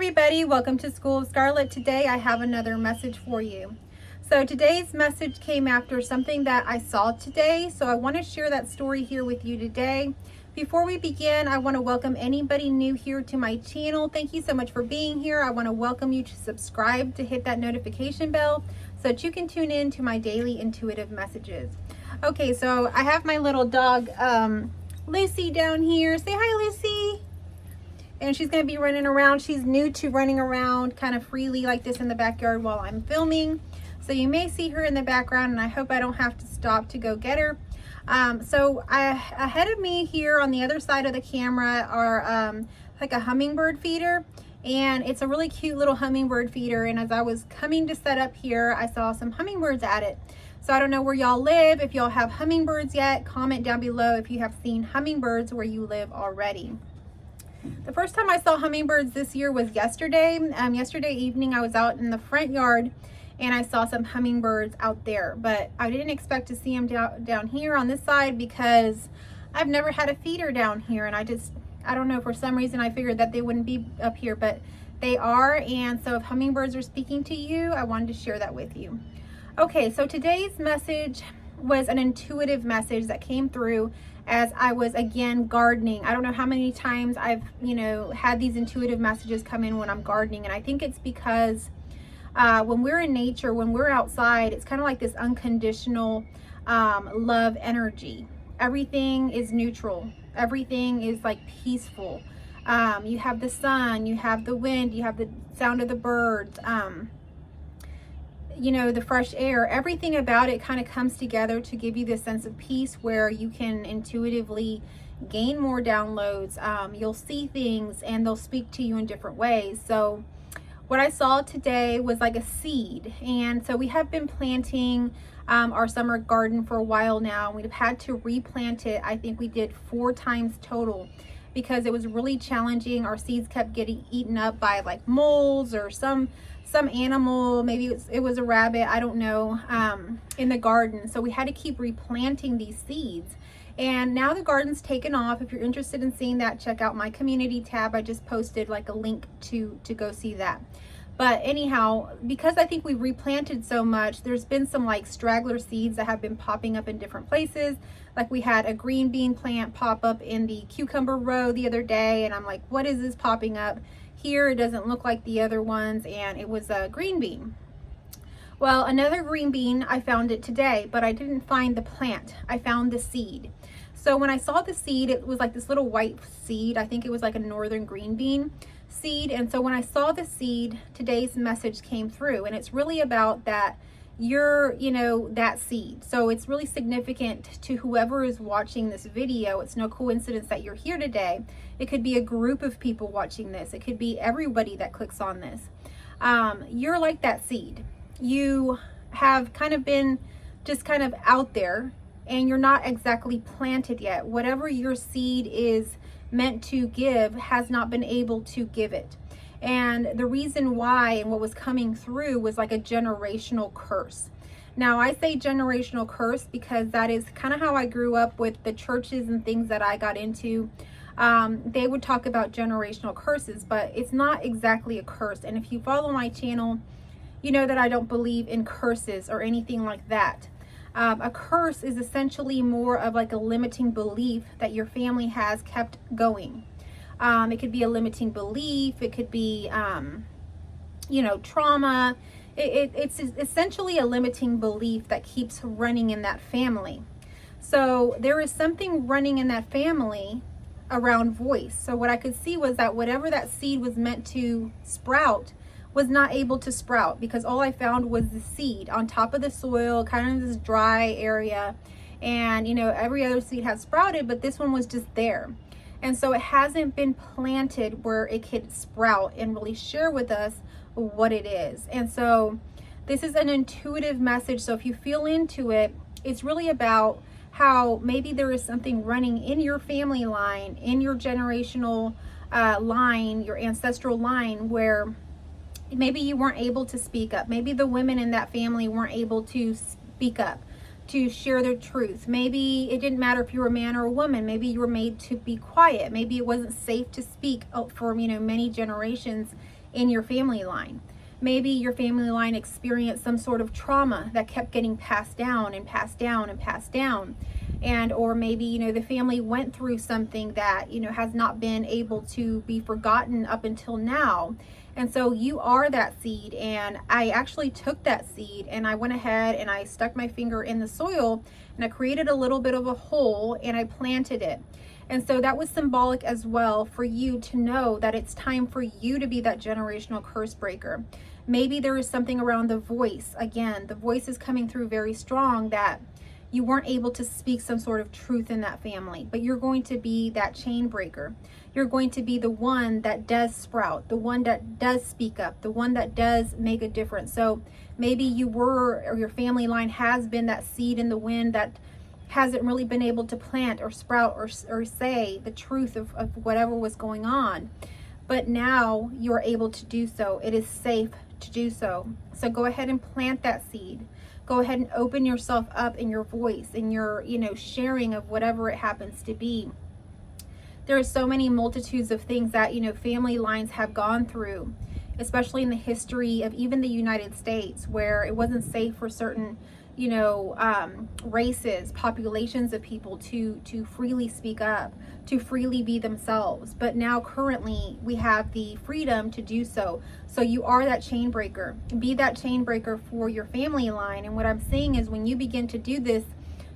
everybody, welcome to School of Scarlett. Today I have another message for you. So today's message came after something that I saw today, so I want to share that story here with you today. Before we begin, I want to welcome anybody new here to my channel. Thank you so much for being here. I want to welcome you to subscribe, to hit that notification bell so that you can tune in to my daily intuitive messages. Okay, so I have my little dog Lucy down here. Say hi, Lucy. And she's going to be running around. She's new to running around kind of freely like this in the backyard while I'm filming. So you may see her in the background, and I hope I don't have to stop to go get her. Ahead of me here on the other side of the camera are like a hummingbird feeder. And it's a really cute little hummingbird feeder. And as I was coming to set up here, I saw some hummingbirds at it. So I don't know where y'all live. If y'all have hummingbirds yet, comment down below if you have seen hummingbirds where you live already. The first time I saw hummingbirds this year was yesterday. Yesterday evening I was out in the front yard and I saw some hummingbirds out there, but I didn't expect to see them down here on this side because I've never had a feeder down here, and I don't know, for some reason I figured that they wouldn't be up here, but they are. And so if hummingbirds are speaking to you, I wanted to share that with you. Okay, so today's message was an intuitive message that came through as I was again gardening. I don't know how many times I've had these intuitive messages come in when I'm gardening, and I think it's because when we're in nature, when we're outside, it's kind of like this unconditional love energy. Everything is neutral. Everything is like peaceful. You have the sun, you have the wind, you have the sound of the birds, the fresh air. Everything about it kind of comes together to give you this sense of peace where you can intuitively gain more downloads. You'll see things and they'll speak to you in different ways. So what I saw today was like a seed. And so we have been planting our summer garden for a while now. We've had to replant it. I think we did 4 times total because it was really challenging. Our seeds kept getting eaten up by like moles or some animal, maybe it was a rabbit, I don't know, in the garden. So we had to keep replanting these seeds. And now the garden's taken off. If you're interested in seeing that, check out my community tab. I just posted like a link to go see that. But anyhow, because I think we replanted so much, there's been some like straggler seeds that have been popping up in different places. Like we had a green bean plant pop up in the cucumber row the other day, and I'm like, what is this popping up here? It doesn't look like the other ones, and it was a green bean. Well, another green bean, I found it today, but I didn't find the plant. I found the seed. So when I saw the seed, it was like this little white seed. I think it was like a northern green bean seed. And so when I saw the seed, today's message came through, and it's really about that that seed. So it's really significant to whoever is watching this video. It's no coincidence that you're here today. It could be a group of people watching this. It could be everybody that clicks on this. You're like that seed. You have kind of been just kind of out there, and you're not exactly planted yet. Whatever your seed is meant to give has not been able to give it. And the reason why and what was coming through was like a generational curse. Now I say generational curse because that is kind of how I grew up with the churches and things that I got into. They would talk about generational curses, but it's not exactly a curse. And if you follow my channel, you know that I don't believe in curses or anything like that. A curse is essentially more of like a limiting belief that your family has kept going. It could be a limiting belief. It could be, trauma. It's essentially a limiting belief that keeps running in that family. So there is something running in that family around voice. So what I could see was that whatever that seed was meant to sprout was not able to sprout, because all I found was the seed on top of the soil, kind of this dry area. And, every other seed had sprouted, but this one was just there. And so it hasn't been planted where it could sprout and really share with us what it is. And so this is an intuitive message. So if you feel into it, it's really about how maybe there is something running in your family line, in your generational line, your ancestral line, where maybe you weren't able to speak up. Maybe the women in that family weren't able to speak up, to share their truth. Maybe it didn't matter if you were a man or a woman. Maybe you were made to be quiet. Maybe it wasn't safe to speak for many generations in your family line. Maybe your family line experienced some sort of trauma that kept getting passed down and passed down and passed down. And or maybe, you know, the family went through something that, you know, has not been able to be forgotten up until now. And so you are that seed. And I actually took that seed and I went ahead and I stuck my finger in the soil and I created a little bit of a hole and I planted it. And so that was symbolic as well for you to know that it's time for you to be that generational curse breaker. Maybe there is something around the voice. Again, the voice is coming through very strong that you weren't able to speak some sort of truth in that family, but you're going to be that chain breaker. You're going to be the one that does sprout, the one that does speak up, the one that does make a difference. So maybe you were, or your family line has been that seed in the wind that hasn't really been able to plant or sprout or say the truth of whatever was going on. But now you're able to do so. It is safe to do so. So go ahead and plant that seed. Go ahead and open yourself up in your voice, in your, you know, sharing of whatever it happens to be. There are so many multitudes of things that, you know, family lines have gone through, especially in the history of even the United States, where it wasn't safe for certain, you know, races, populations of people to freely speak up, to freely be themselves. But now currently we have the freedom to do so. So you are that chain breaker. Be that chain breaker for your family line. And what I'm saying is when you begin to do this,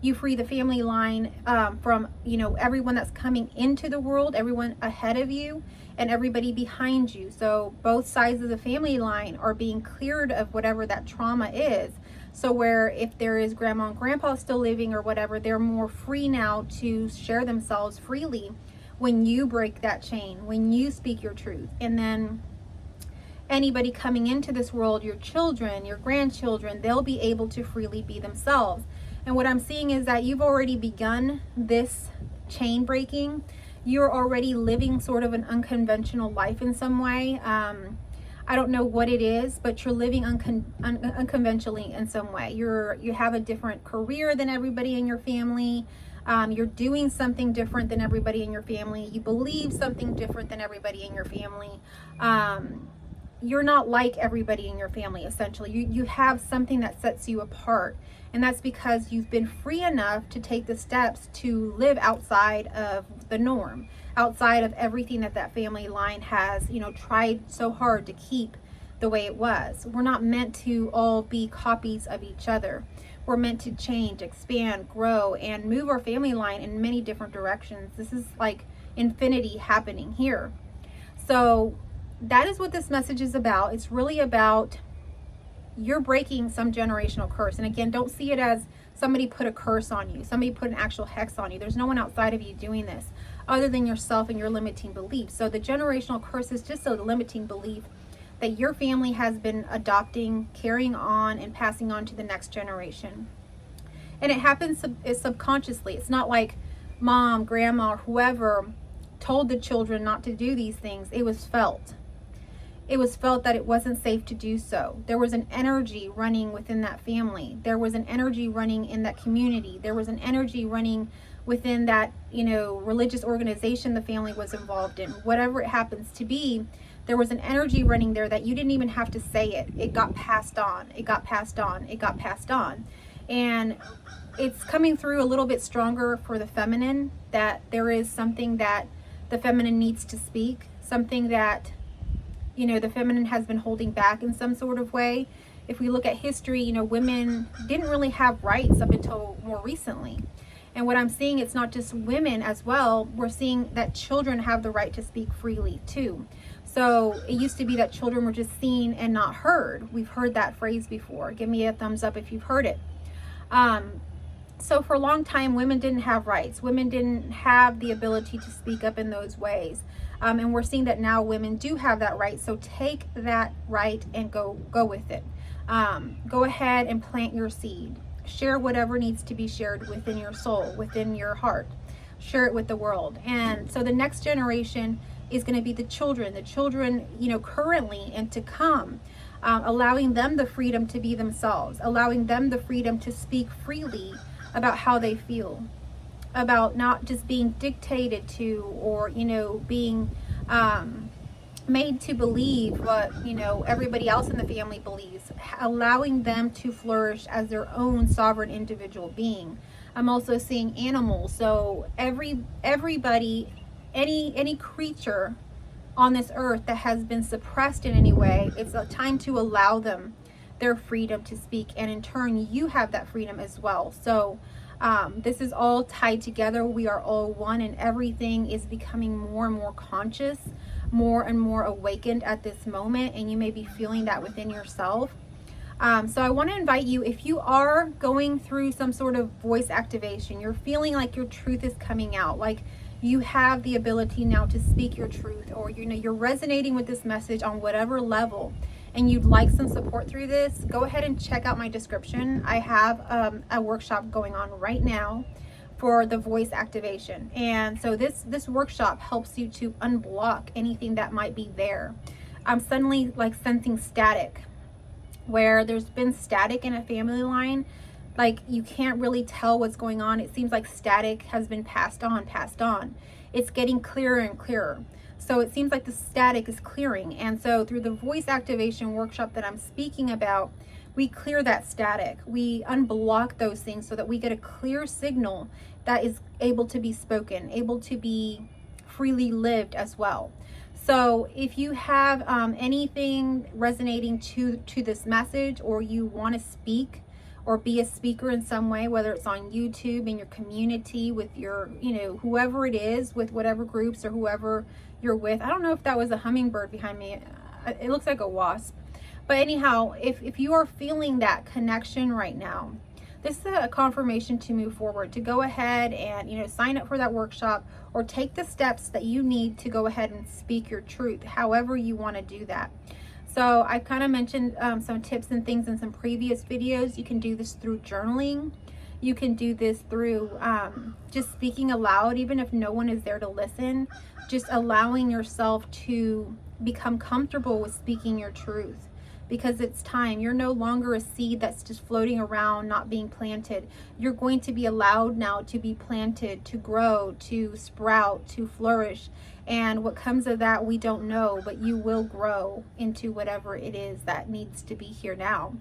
you free the family line from, you know, everyone that's coming into the world, everyone ahead of you and everybody behind you. So both sides of the family line are being cleared of whatever that trauma is. So where if there is grandma and grandpa still living or whatever, they're more free now to share themselves freely when you break that chain, when you speak your truth. And then anybody coming into this world, your children, your grandchildren, they'll be able to freely be themselves. And what I'm seeing is that you've already begun this chain breaking. You're already living sort of an unconventional life in some way. I don't know what it is, but you're living unconventionally in some way. You have a different career than everybody in your family. You're doing something different than everybody in your family. You believe something different than everybody in your family. You're not like everybody in your family, essentially. You have something that sets you apart. And that's because you've been free enough to take the steps to live outside of the norm, outside of everything that family line has, you know, tried so hard to keep the way it was. We're not meant to all be copies of each other. We're meant to change, expand, grow, and move our family line in many different directions. This is like infinity happening here. So that is what this message is about. It's really about you're breaking some generational curse. And again, don't see it as somebody put a curse on you. Somebody put an actual hex on you. There's no one outside of you doing this other than yourself and your limiting beliefs. So the generational curse is just a limiting belief that your family has been adopting, carrying on, and passing on to the next generation. And it happens subconsciously. It's not like mom, grandma, or whoever told the children not to do these things. It was felt. It was felt that it wasn't safe to do so. There was an energy running within that family. There was an energy running in that community. There was an energy running within that, you know, religious organization the family was involved in. Whatever it happens to be, there was an energy running there that you didn't even have to say it. It got passed on. It got passed on. It got passed on. And it's coming through a little bit stronger for the feminine, that there is something that the feminine needs to speak, something that, you know, the feminine has been holding back in some sort of way. If we look at history, you know, women didn't really have rights up until more recently. And what I'm seeing, it's not just women as well. We're seeing that children have the right to speak freely too. So it used to be that children were just seen and not heard. We've heard that phrase before. Give me a thumbs up if you've heard it. So for a long time, women didn't have rights. Women didn't have the ability to speak up in those ways. And we're seeing that now women do have that right. So take that right and go with it. Go ahead and plant your seed. Share whatever needs to be shared within your soul, within your heart. Share it with the world. And so the next generation is going to be the children, you know, currently and to come. Allowing them the freedom to be themselves, allowing them the freedom to speak freely about how they feel, about not just being dictated to or, you know, being made to believe what, you know, everybody else in the family believes, allowing them to flourish as their own sovereign individual being. I'm also seeing animals. So everybody, any creature on this earth that has been suppressed in any way, it's a time to allow them their freedom to speak, and in turn you have that freedom as well. So this is all tied together. We are all one, and everything is becoming more and more conscious, more and more awakened at this moment, and you may be feeling that within yourself. So I want to invite you, if you are going through some sort of voice activation, you're feeling like your truth is coming out, like you have the ability now to speak your truth, or you know you're resonating with this message on whatever level, and you'd like some support through this, go ahead and check out my description. I have a workshop going on right now for the voice activation, and so this workshop helps you to unblock anything that might be there. I'm suddenly like sensing static, where there's been static in a family line. Like you can't really tell what's going on. It seems like static has been passed on. It's getting clearer and clearer. So it seems like the static is clearing. And so through the voice activation workshop that I'm speaking about, we clear that static. We unblock those things so that we get a clear signal that is able to be spoken, able to be freely lived as well. So if you have anything resonating to this message, or you want to speak or be a speaker in some way, whether it's on YouTube, in your community, with your, you know, whoever it is, with whatever groups or whoever you're with. I don't know if that was a hummingbird behind me. It looks like a wasp. But anyhow, if you are feeling that connection right now, this is a confirmation to move forward, to go ahead and, you know, sign up for that workshop, or take the steps that you need to go ahead and speak your truth, however you want to do that. So I've kind of mentioned some tips and things in some previous videos. You can do this through journaling. You can do this through just speaking aloud, even if no one is there to listen, just allowing yourself to become comfortable with speaking your truth. Because it's time. You're no longer a seed that's just floating around, not being planted. You're going to be allowed now to be planted, to grow, to sprout, to flourish. And what comes of that, we don't know, but you will grow into whatever it is that needs to be here now.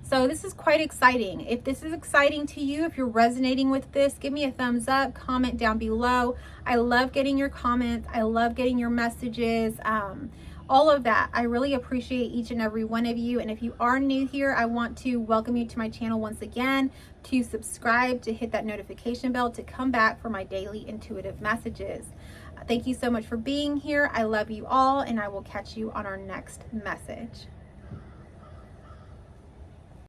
So this is quite exciting. If this is exciting to you, if you're resonating with this, give me a thumbs up, comment down below. I love getting your comments. I love getting your messages. All of that. I really appreciate each and every one of you. And if you are new here, I want to welcome you to my channel once again, to subscribe, to hit that notification bell, to come back for my daily intuitive messages. Thank you so much for being here. I love you all, and I will catch you on our next message.